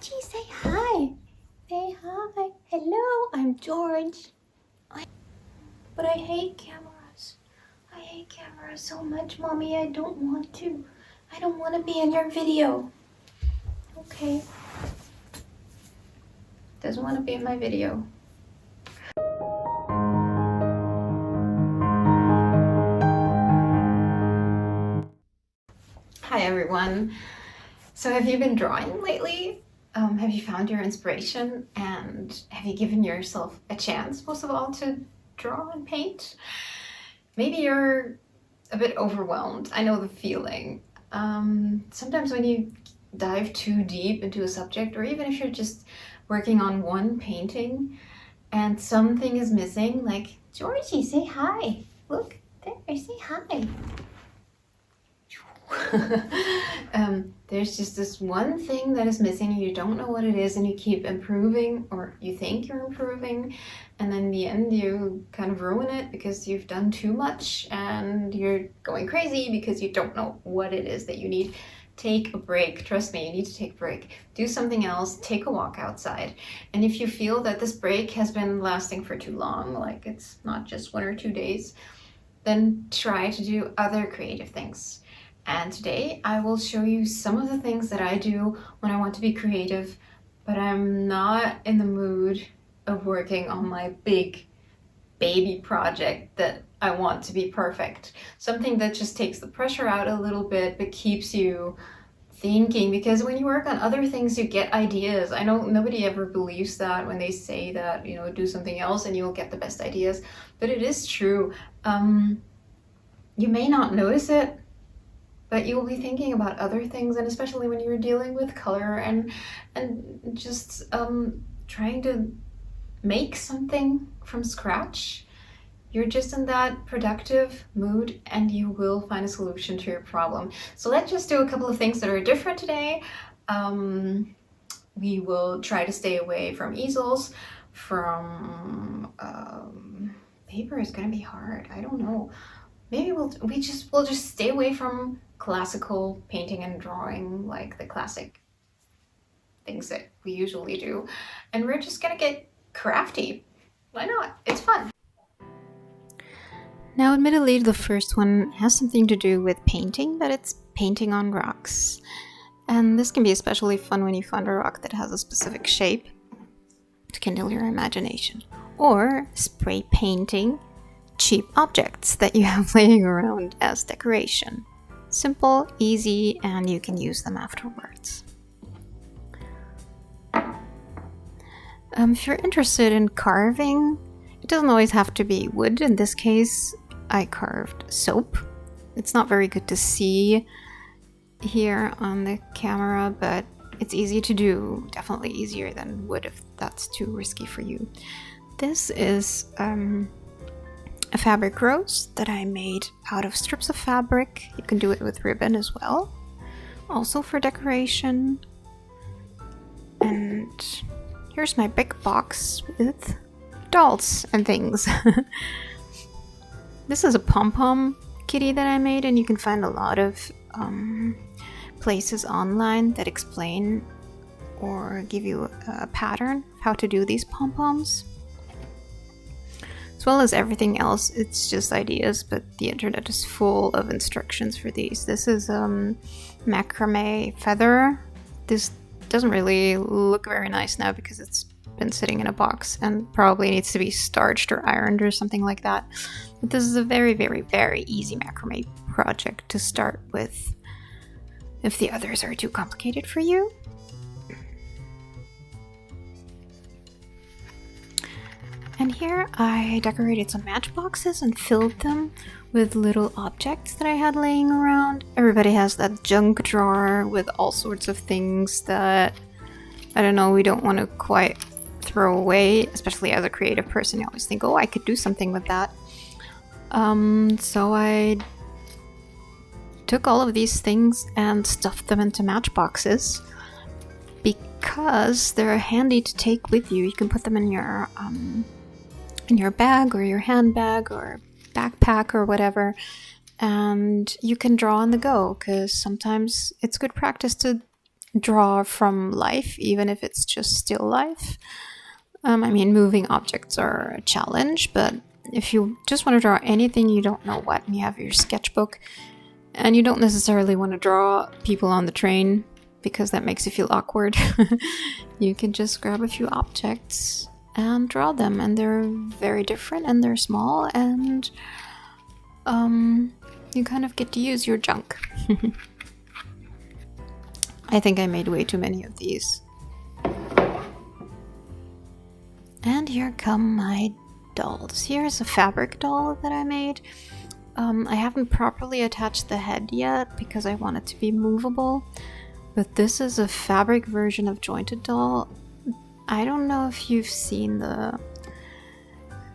Georgie, say hi. Say hi. Hello, I'm George. But I hate cameras. I hate cameras so much, Mommy. I don't want to. I don't want to be in your video. Okay. Doesn't want to be in my video. Hi, everyone. So have you been drawing lately? Have you found your inspiration? And have you given yourself a chance, most of all, to draw and paint? Maybe you're a bit overwhelmed. I know the feeling. Sometimes when you dive too deep into a subject, or even if you're just working on one painting and something is missing, like, Georgie, say hi. Look, there, say hi. There's just this one thing that is missing, you don't know what it is, and you keep improving, or you think you're improving, and then in the end you kind of ruin it because you've done too much and you're going crazy because you don't know what it is that you need. Take a break. Trust me, you need to take a break. Do something else, take a walk outside. And if you feel that this break has been lasting for too long, like it's not just 1 or 2 days, then try to do other creative things. And today I will show you some of the things that I do when I want to be creative, but I'm not in the mood of working on my big baby project that I want to be perfect. Something that just takes the pressure out a little bit, but keeps you thinking, because when you work on other things, you get ideas. I know nobody ever believes that when they say that, do something else and you'll get the best ideas, but it is true. You may not notice it, but you will be thinking about other things, and especially when you're dealing with color and just trying to make something from scratch, you're just in that productive mood and you will find a solution to your problem. So let's just do a couple of things that are different today. We will try to stay away from easels, from paper is gonna be hard. I don't know. Maybe we'll just stay away from classical painting and drawing, like the classic things that we usually do. And we're just gonna get crafty. Why not? It's fun. Now, admittedly, the first one has something to do with painting, but it's painting on rocks. And this can be especially fun when you find a rock that has a specific shape to kindle your imagination. Or spray painting cheap objects that you have laying around as decoration. Simple, easy, and you can use them afterwards. If you're interested in carving, it doesn't always have to be wood. In this case, I carved soap. It's not very good to see here on the camera, but it's easy to do. Definitely easier than wood if that's too risky for you. This is a fabric rose that I made out of strips of fabric. You can do it with ribbon as well, also for decoration. And here's my big box with dolls and things. This is a Pom-Pom Kitty that I made, and you can find a lot of places online that explain or give you a pattern how to do these pom-poms. As well as everything else, it's just ideas, but the internet is full of instructions for these. This is Macrame Feather. This doesn't really look very nice now because it's been sitting in a box and probably needs to be starched or ironed or something like that. But this is a very, very, very easy macrame project to start with if the others are too complicated for you. And here I decorated some matchboxes and filled them with little objects that I had laying around. Everybody has that junk drawer with all sorts of things that, I don't know, we don't want to quite throw away. Especially as a creative person, you always think, oh, I could do something with that. So I took all of these things and stuffed them into matchboxes because they're handy to take with you. You can put them in your bag or your handbag or backpack or whatever, and you can draw on the go, because sometimes it's good practice to draw from life, even if it's just still life. I mean, moving objects are a challenge, but if you just want to draw anything you don't know what, and you have your sketchbook, and you don't necessarily want to draw people on the train, because that makes you feel awkward, you can just grab a few objects and draw them, and they're very different, and they're small, and you kind of get to use your junk. I think I made way too many of these. And here come my dolls. Here's a fabric doll that I made. I haven't properly attached the head yet because I want it to be movable, but this is a fabric version of Jointed Doll. I don't know if you've seen the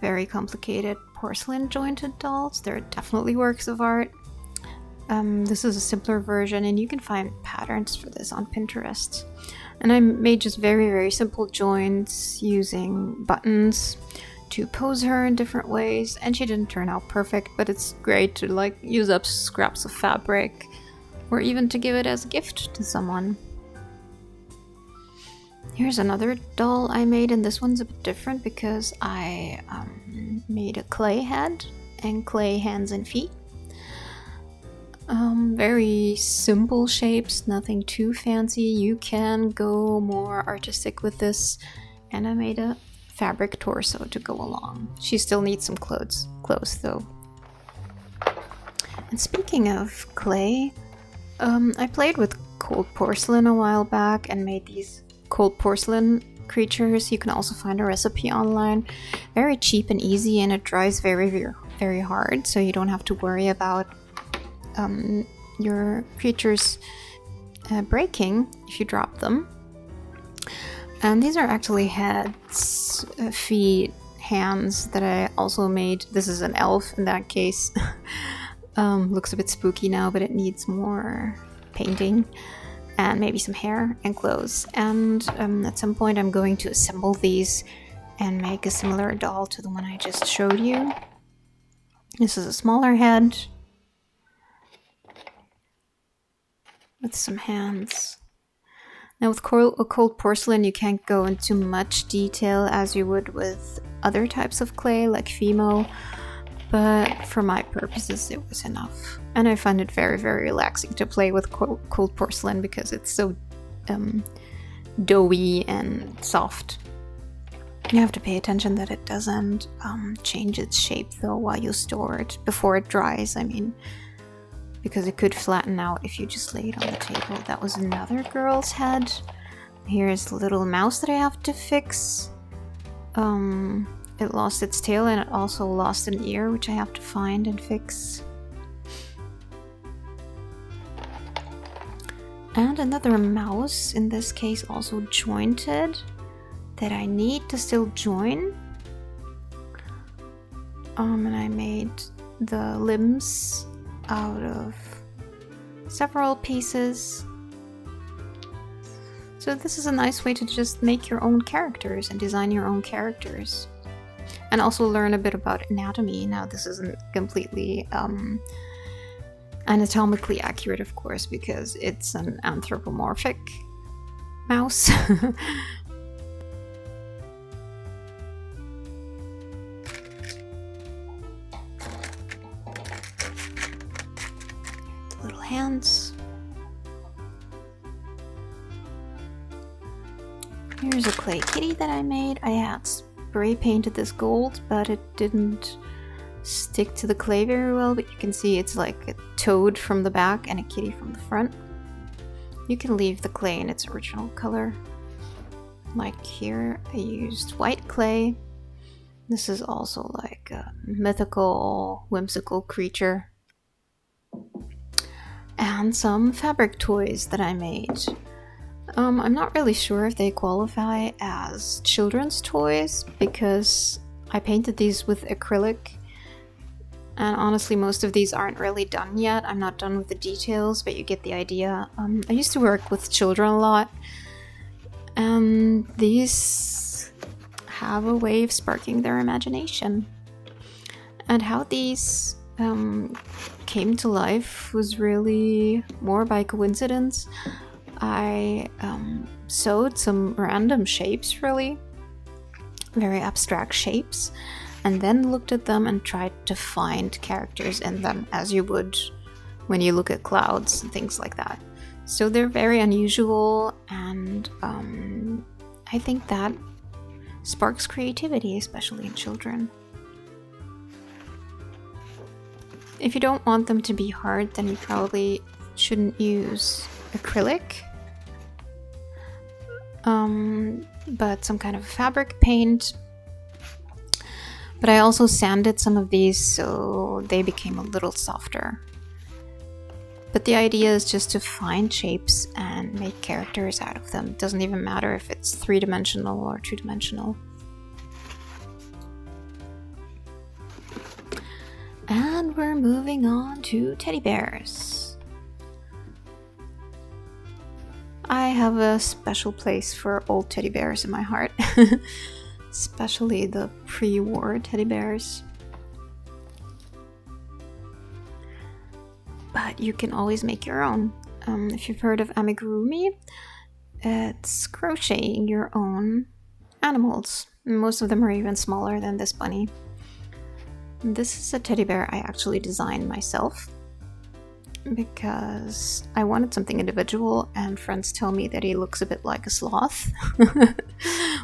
very complicated porcelain jointed dolls. They're definitely works of art. This is a simpler version, and you can find patterns for this on Pinterest. And I made just very, very simple joints using buttons to pose her in different ways, and she didn't turn out perfect, but it's great to like use up scraps of fabric or even to give it as a gift to someone. Here's another doll I made, and this one's a bit different because I made a clay head and clay hands and feet. Very simple shapes, nothing too fancy. You can go more artistic with this, and I made a fabric torso to go along. She still needs some clothes though. And speaking of clay, I played with cold porcelain a while back and made these cold porcelain creatures. You can also find a recipe online. Very cheap and easy, and it dries very, very, very hard, so you don't have to worry about your creatures breaking if you drop them. And these are actually heads, feet, hands that I also made. This is an elf in that case. Looks a bit spooky now, but it needs more painting and maybe some hair and clothes. And at some point I'm going to assemble these and make a similar doll to the one I just showed you. This is a smaller head with some hands. Now with cold porcelain you can't go into much detail as you would with other types of clay like Fimo, but for my purposes it was enough. And I find it very, very relaxing to play with cold porcelain because it's so doughy and soft. You have to pay attention that it doesn't change its shape though while you store it, before it dries, I mean, because it could flatten out if you just lay it on the table. That was another girl's head. Here's the little mouse that I have to fix. It lost its tail and it also lost an ear, which I have to find and fix. And another mouse, in this case also jointed, that I need to still join. And I made the limbs out of several pieces. So this is a nice way to just make your own characters and design your own characters. And also learn a bit about anatomy. Now this isn't completely anatomically accurate, of course, because it's an anthropomorphic mouse. Little hands. Here's a clay kitty that I made. I had spray painted this gold, but it didn't stick to the clay very well, but you can see it's like a toad from the back and a kitty from the front. You can leave the clay in its original color. Like here, I used white clay. This is also like a mythical, whimsical creature. And some fabric toys that I made. I'm not really sure if they qualify as children's toys because I painted these with acrylic, and honestly most of these aren't really done yet. I'm not done with the details, but you get the idea. I used to work with children a lot, and these have a way of sparking their imagination. And how these came to life was really more by coincidence. I sewed some random shapes, really, very abstract shapes, and then looked at them and tried to find characters in them, as you would when you look at clouds and things like that. So they're very unusual, and I think that sparks creativity, especially in children. If you don't want them to be hard, then you probably shouldn't use acrylic, but some kind of fabric paint. But I also sanded some of these so they became a little softer. But the idea is just to find shapes and make characters out of them. It doesn't even matter if it's 3-dimensional or 2-dimensional. And we're moving on to teddy bears. I have a special place for old teddy bears in my heart, especially the pre-war teddy bears. But you can always make your own. If you've heard of amigurumi, it's crocheting your own animals. Most of them are even smaller than this bunny. This is a teddy bear I actually designed myself because I wanted something individual, and friends tell me that he looks a bit like a sloth,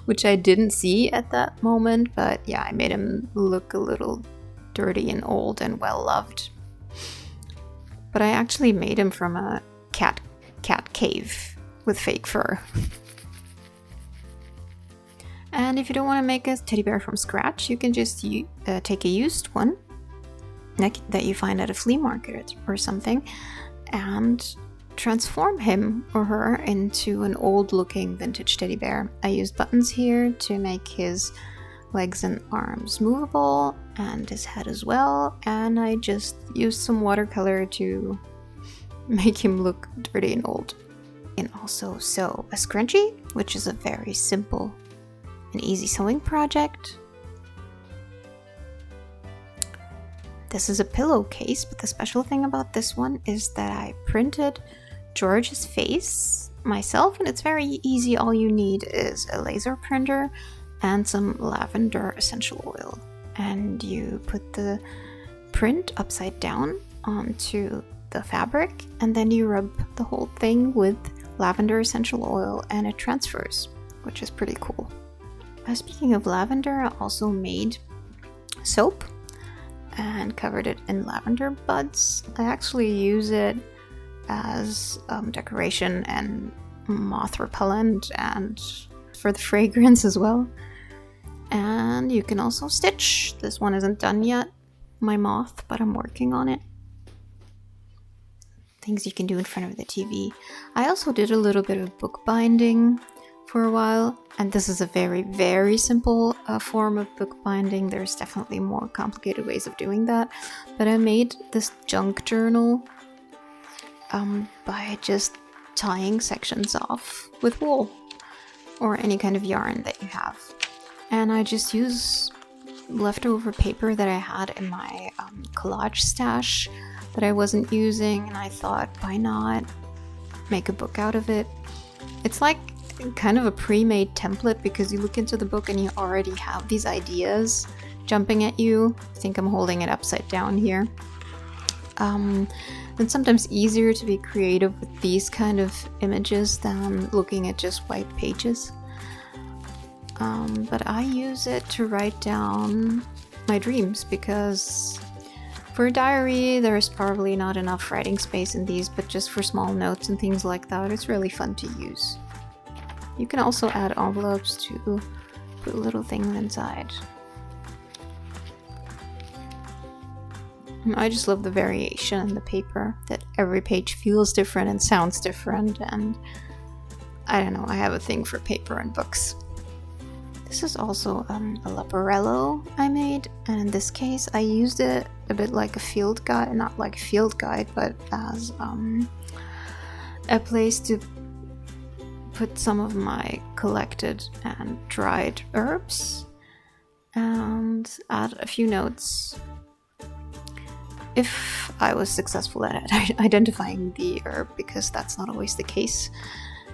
which I didn't see at that moment, but yeah, I made him look a little dirty and old and well-loved. But I actually made him from a cat cave with fake fur. And if you don't want to make a teddy bear from scratch, you can just take a used one that you find at a flea market or something and transform him or her into an old-looking vintage teddy bear. I used buttons here to make his legs and arms movable, and his head as well, and I just used some watercolor to make him look dirty and old. And also sew a scrunchie, which is a very simple and easy sewing project. This is a pillowcase, but the special thing about this one is that I printed George's face myself, and it's very easy. All you need is a laser printer and some lavender essential oil, and you put the print upside down onto the fabric, and then you rub the whole thing with lavender essential oil and it transfers, which is pretty cool. Speaking of lavender, I also made soap and covered it in lavender buds. I actually use it as decoration and moth repellent and for the fragrance as well. And you can also stitch. This one isn't done yet, my moth, but I'm working on it. Things you can do in front of the TV. I also did a little bit of bookbinding for a while, and this is a very, very simple form of bookbinding. There's definitely more complicated ways of doing that, but I made this junk journal by just tying sections off with wool or any kind of yarn that you have. And I just use leftover paper that I had in my collage stash that I wasn't using, and I thought, why not make a book out of it? It's like kind of a pre-made template because you look into the book and you already have these ideas jumping at you. I think I'm holding it upside down here. It's sometimes easier to be creative with these kind of images than looking at just white pages. But I use it to write down my dreams because for a diary there's probably not enough writing space in these, but just for small notes and things like that, it's really fun to use. You can also add envelopes to put little things inside. And I just love the variation in the paper, that every page feels different and sounds different, and I don't know, I have a thing for paper and books. This is also a Leporello I made, and in this case I used it a bit like a field guide, not like a field guide, but as a place to put some of my collected and dried herbs and add a few notes if I was successful at identifying the herb, because that's not always the case.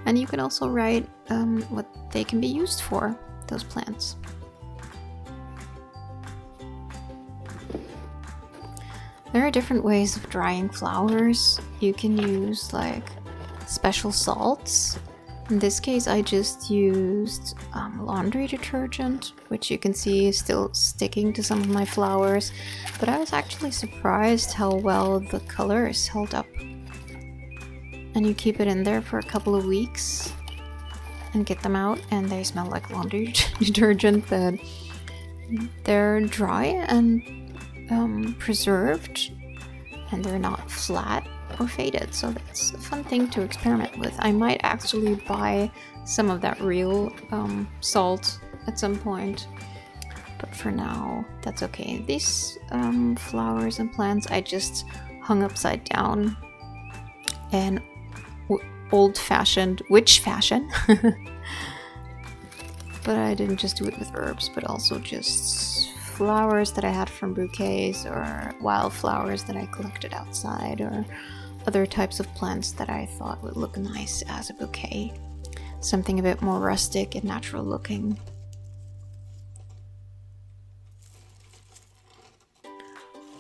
And you can also write what they can be used for, those plants. There are different ways of drying flowers. You can use like special salts. In this case, I just used laundry detergent, which you can see is still sticking to some of my flowers. But I was actually surprised how well the color is held up. And you keep it in there for a couple of weeks and get them out, and they smell like laundry detergent, but they're dry and preserved, and they're not flat or faded, so that's a fun thing to experiment with. I might actually buy some of that real salt at some point, but for now that's okay. These flowers and plants I just hung upside down and old-fashioned witch fashion. But I didn't just do it with herbs, but also just flowers that I had from bouquets, or wildflowers that I collected outside, or other types of plants that I thought would look nice as a bouquet. Something a bit more rustic and natural looking.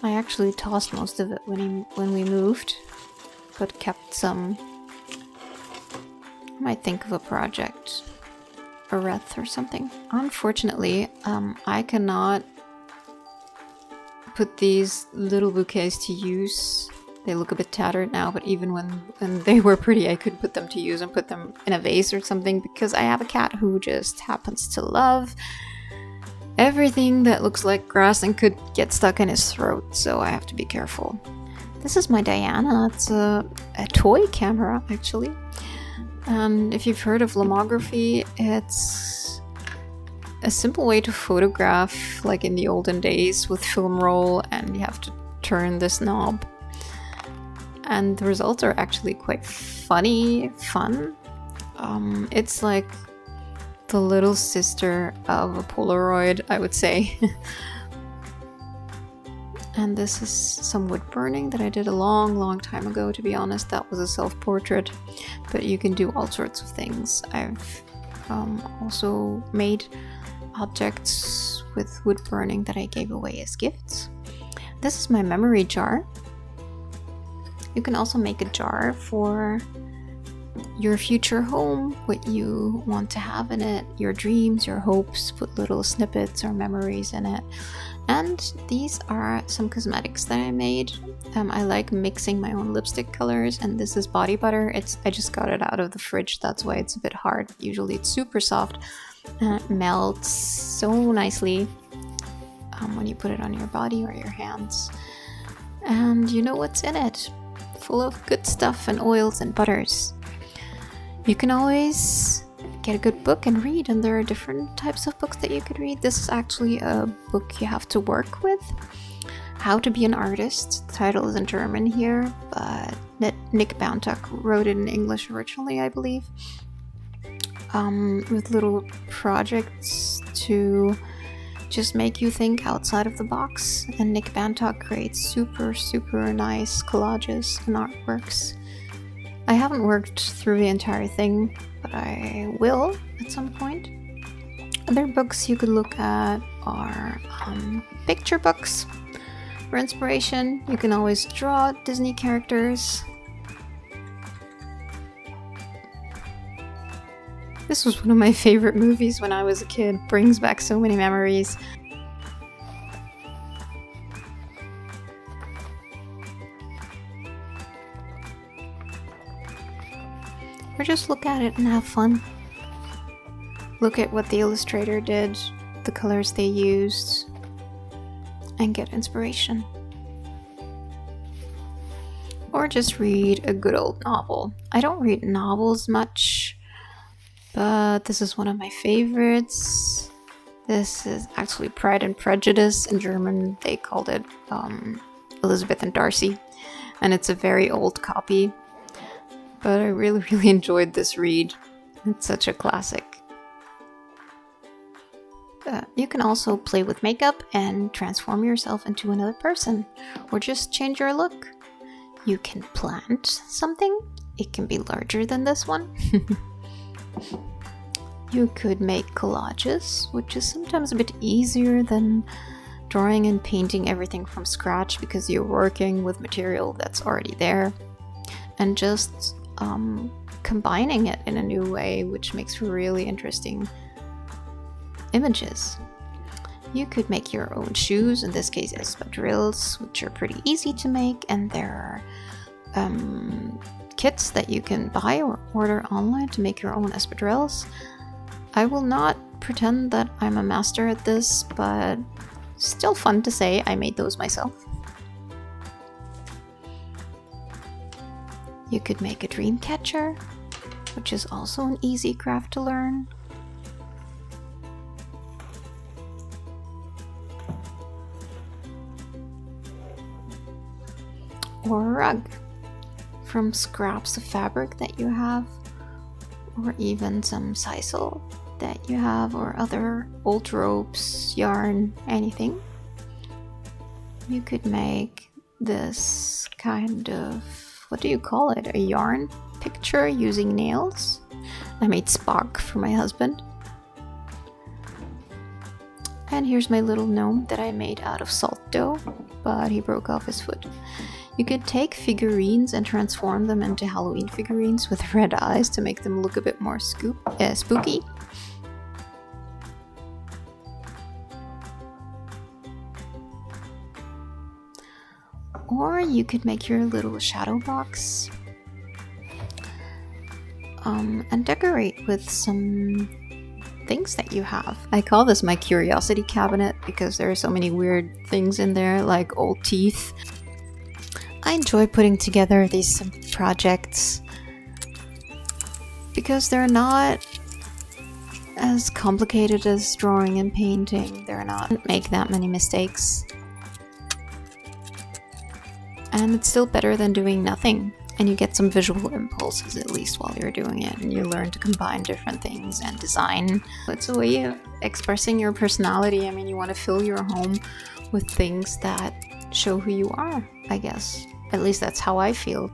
I actually tossed most of it when we moved, but kept some. I might think of a project, a wreath or something. Unfortunately, I cannot put these little bouquets to use. They look a bit tattered now, but even when they were pretty, I could put them to use and put them in a vase or something, because I have a cat who just happens to love everything that looks like grass and could get stuck in his throat, so I have to be careful. This is my Diana. It's a toy camera, actually. And if you've heard of lomography, it's a simple way to photograph, like in the olden days with film roll, and you have to turn this knob. And the results are actually quite fun. It's like the little sister of a Polaroid, I would say. And this is some wood burning that I did a long time ago, to be honest. That was a self-portrait, but you can do all sorts of things. I've also made objects with wood burning that I gave away as gifts. This is my memory jar. You can also make a jar for your future home, what you want to have in it, your dreams, your hopes, put little snippets or memories in it. And these are some cosmetics that I made. I like mixing my own lipstick colors, and this is body butter. I just got it out of the fridge, that's why it's a bit hard. Usually it's super soft and it melts so nicely when you put it on your body or your hands. And you know what's in it? Full of good stuff and oils and butters. You can always get a good book and read, and there are different types of books that you could read. This is actually a book you have to work with. How to Be an Artist. The title is in German here, but Nick Bantuck wrote it in English originally, I believe. With little projects to just make you think outside of the box. And Nick Bantuck creates super nice collages and artworks. I haven't worked through the entire thing, but I will at some point. Other books you could look at are picture books for inspiration. You can always draw Disney characters. This was one of my favorite movies when I was a kid. Brings back so many memories. Or just look at it and have fun. Look at what the illustrator did, the colors they used, and get inspiration. Or just read a good old novel. I don't read novels much, but this is one of my favorites. This is actually Pride and Prejudice. In German, they called it Elizabeth and Darcy, and it's a very old copy. But I really enjoyed this read. It's such a classic. You can also play with makeup and transform yourself into another person, or just change your look. You can plant something. It can be larger than this one. You could make collages, which is sometimes a bit easier than drawing and painting everything from scratch because you're working with material that's already there and just combining it in a new way, which makes for really interesting images. You could make your own shoes, in this case espadrilles, which are pretty easy to make, and there are kits that you can buy or order online to make your own espadrilles. I will not pretend that I'm a master at this, but still fun to say I made those myself. You could make a dream catcher, which is also an easy craft to learn. Or a rug from scraps of fabric that you have, or even some sisal that you have, or other old ropes, yarn, anything. You could make this kind of, what do you call it, a yarn picture using nails. I made Spock for my husband. And here's my little gnome that I made out of salt dough, but he broke off his foot. You could take figurines and transform them into Halloween figurines with red eyes to make them look a bit more spooky. Or you could make your little shadow box and decorate with some things that you have. I call this my curiosity cabinet because there are so many weird things in there, like old teeth. I enjoy putting together these projects because they're not as complicated as drawing and painting. They're not make that many mistakes. And it's still better than doing nothing. And you get some visual impulses at least while you're doing it, and you learn to combine different things and design. It's a way of expressing your personality. I mean, you want to fill your home with things that show who you are, I guess. At least that's how I feel.